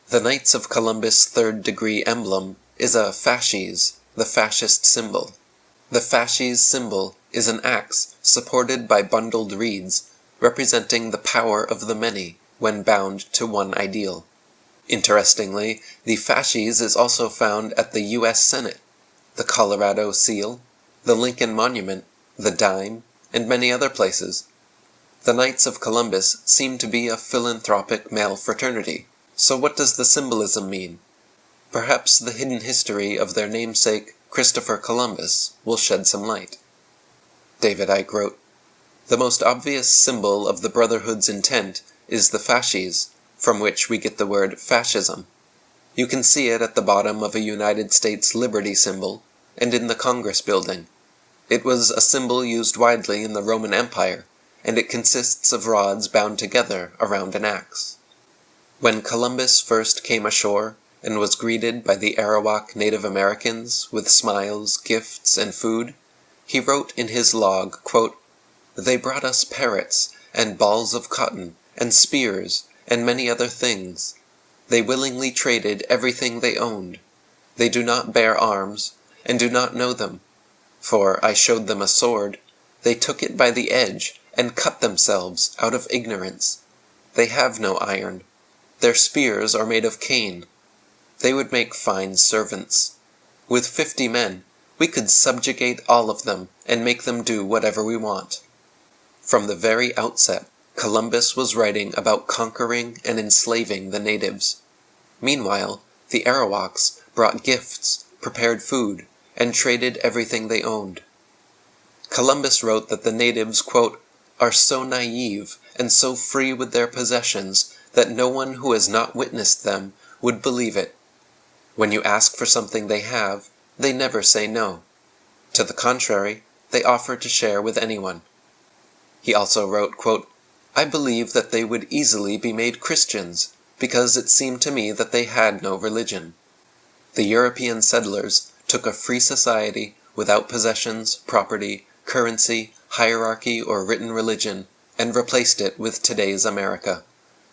The Knights of Columbus third-degree emblem is a fasces, the fascist symbol. The fasces symbol is an axe supported by bundled reeds, representing the power of the many when bound to one ideal. Interestingly, the fasces is also found at the U.S. Senate, the Colorado Seal, the Lincoln Monument, the Dime, and many other places. The Knights of Columbus seem to be a philanthropic male fraternity. So what does the symbolism mean? Perhaps the hidden history of their namesake, Christopher Columbus, will shed some light. David Icke wrote, "The most obvious symbol of the Brotherhood's intent is the fasces, from which we get the word fascism. You can see it at the bottom of a United States Liberty symbol, and in the Congress building. It was a symbol used widely in the Roman Empire, and it consists of rods bound together around an axe. When Columbus first came ashore and was greeted by the Arawak Native Americans with smiles, gifts, and food, he wrote in his log, quote, "They brought us parrots, and balls of cotton, and spears, and many other things. They willingly traded everything they owned. They do not bear arms, and do not know them. For I showed them a sword. They took it by the edge, and cut themselves out of ignorance. They have no iron. Their spears are made of cane. They would make fine servants. With 50 men, we could subjugate all of them and make them do whatever we want." From the very outset, Columbus was writing about conquering and enslaving the natives. Meanwhile, the Arawaks brought gifts, prepared food, and traded everything they owned. Columbus wrote that the natives, quote, "are so naive and so free with their possessions that no one who has not witnessed them would believe it. When you ask for something they have, they never say no. To the contrary, they offer to share with anyone." He also wrote, quote, "I believe that they would easily be made Christians, because it seemed to me that they had no religion. The European settlers took a free society without possessions, property, currency, hierarchy, or written religion, and replaced it with today's America,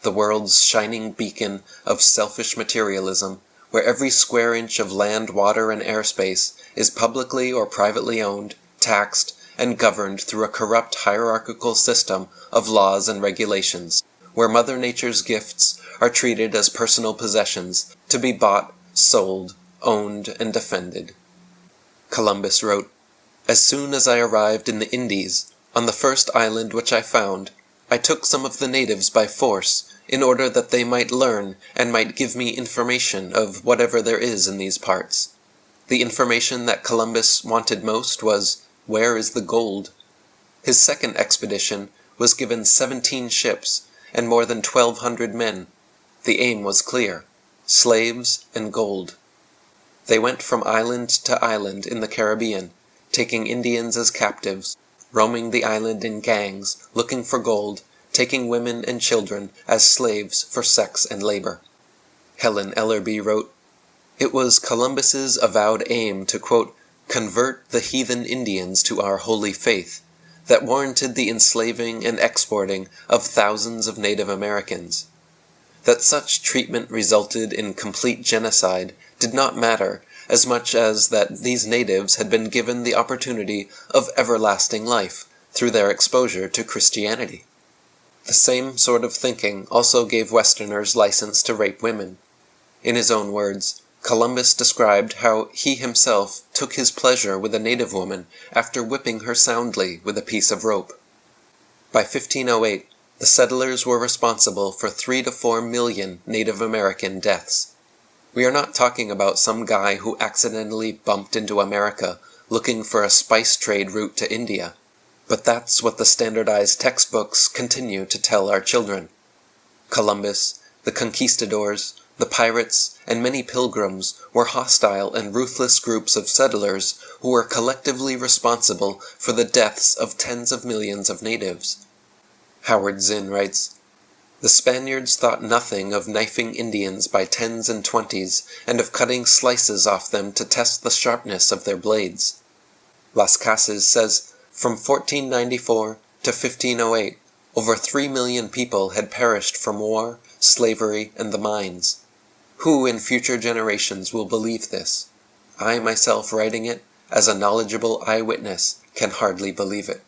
the world's shining beacon of selfish materialism, where every square inch of land, water, and airspace is publicly or privately owned, taxed, and governed through a corrupt hierarchical system of laws and regulations, where Mother Nature's gifts are treated as personal possessions, to be bought, sold, owned, and defended." Columbus wrote, "As soon as I arrived in the Indies, on the first island which I found, I took some of the natives by force, in order that they might learn and might give me information of whatever there is in these parts. The information that Columbus wanted most was, where is the gold? His second expedition was given 17 ships and more than 1,200 men. The aim was clear: slaves and gold. They went from island to island in the Caribbean, taking Indians as captives, roaming the island in gangs, looking for gold, taking women and children as slaves for sex and labor." Helen Ellerby wrote, "It was Columbus's avowed aim to, quote, convert the heathen Indians to our holy faith that warranted the enslaving and exporting of thousands of Native Americans. That such treatment resulted in complete genocide did not matter as much as that these natives had been given the opportunity of everlasting life through their exposure to Christianity." The same sort of thinking also gave Westerners license to rape women. In his own words, Columbus described how he himself took his pleasure with a native woman after whipping her soundly with a piece of rope. By 1508, the settlers were responsible for 3 to 4 million Native American deaths. We are not talking about some guy who accidentally bumped into America looking for a spice trade route to India. But that's what the standardized textbooks continue to tell our children. Columbus, the conquistadors, the pirates, and many pilgrims were hostile and ruthless groups of settlers who were collectively responsible for the deaths of tens of millions of natives. Howard Zinn writes, "The Spaniards thought nothing of knifing Indians by 10s and 20s, and of cutting slices off them to test the sharpness of their blades." Las Casas says, "From 1494 to 1508, over 3 million people had perished from war, slavery, and the mines." Who in future generations will believe this? I myself writing it, as a knowledgeable eyewitness, can hardly believe it.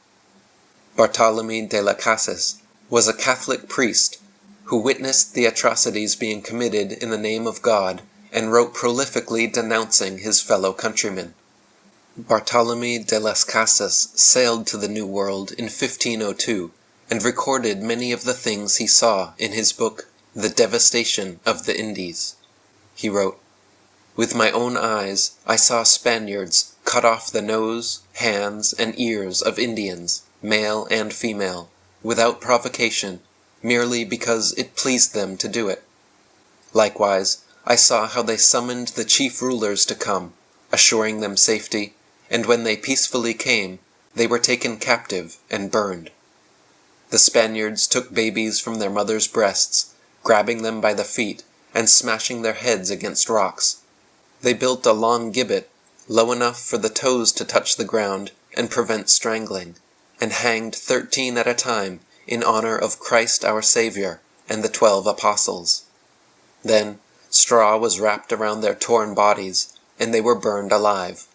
Bartolome de las Casas was a Catholic priest who witnessed the atrocities being committed in the name of God and wrote prolifically denouncing his fellow countrymen. Bartolome de las Casas sailed to the New World in 1502 and recorded many of the things he saw in his book, The Devastation of the Indies. He wrote, "With my own eyes I saw Spaniards cut off the nose, hands, and ears of Indians, male and female, without provocation, merely because it pleased them to do it. Likewise, I saw how they summoned the chief rulers to come, assuring them safety, and when they peacefully came, they were taken captive and burned. The Spaniards took babies from their mothers' breasts, grabbing them by the feet and smashing their heads against rocks. They built a long gibbet, low enough for the toes to touch the ground and prevent strangling, and hanged 13 at a time in honor of Christ our Savior and the 12 apostles. Then straw was wrapped around their torn bodies, and they were burned alive.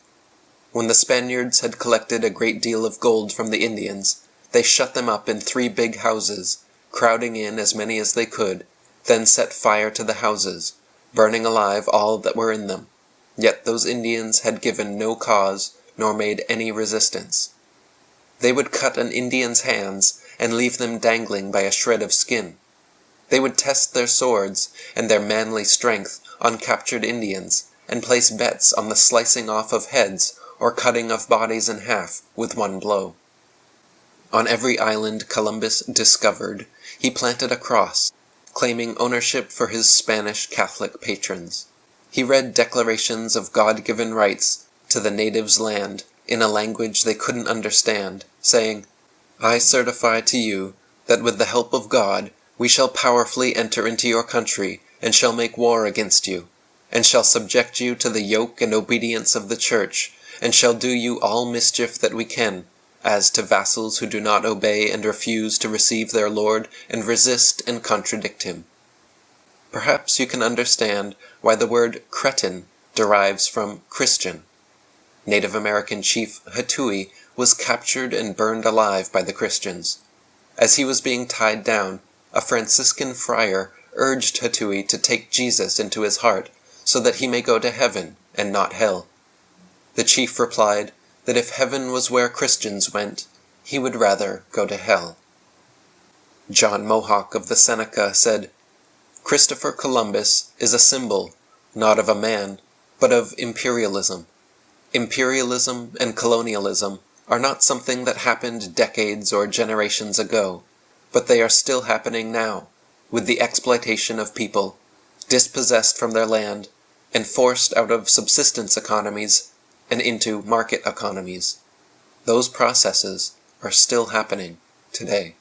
When the Spaniards had collected a great deal of gold from the Indians, they shut them up in 3 big houses, crowding in as many as they could, then set fire to the houses, burning alive all that were in them. Yet those Indians had given no cause, nor made any resistance. They would cut an Indian's hands and leave them dangling by a shred of skin. They would test their swords and their manly strength on captured Indians, and place bets on the slicing off of heads or cutting of bodies in half with one blow. On every island Columbus discovered, he planted a cross, claiming ownership for his Spanish Catholic patrons. He read declarations of God-given rights to the natives' land in a language they couldn't understand, saying, "I certify to you that with the help of God we shall powerfully enter into your country and shall make war against you, and shall subject you to the yoke and obedience of the Church, and shall do you all mischief that we can, as to vassals who do not obey and refuse to receive their Lord and resist and contradict him." Perhaps you can understand why the word cretin derives from Christian. Native American chief Hatui was captured and burned alive by the Christians. As he was being tied down, a Franciscan friar urged Hatui to take Jesus into his heart so that he may go to heaven and not hell. The chief replied that if heaven was where Christians went, he would rather go to hell. John Mohawk of the Seneca said, "Christopher Columbus is a symbol, not of a man, but of imperialism. Imperialism and colonialism are not something that happened decades or generations ago, but they are still happening now, with the exploitation of people, dispossessed from their land, and forced out of subsistence economies and into market economies. Those processes are still happening today."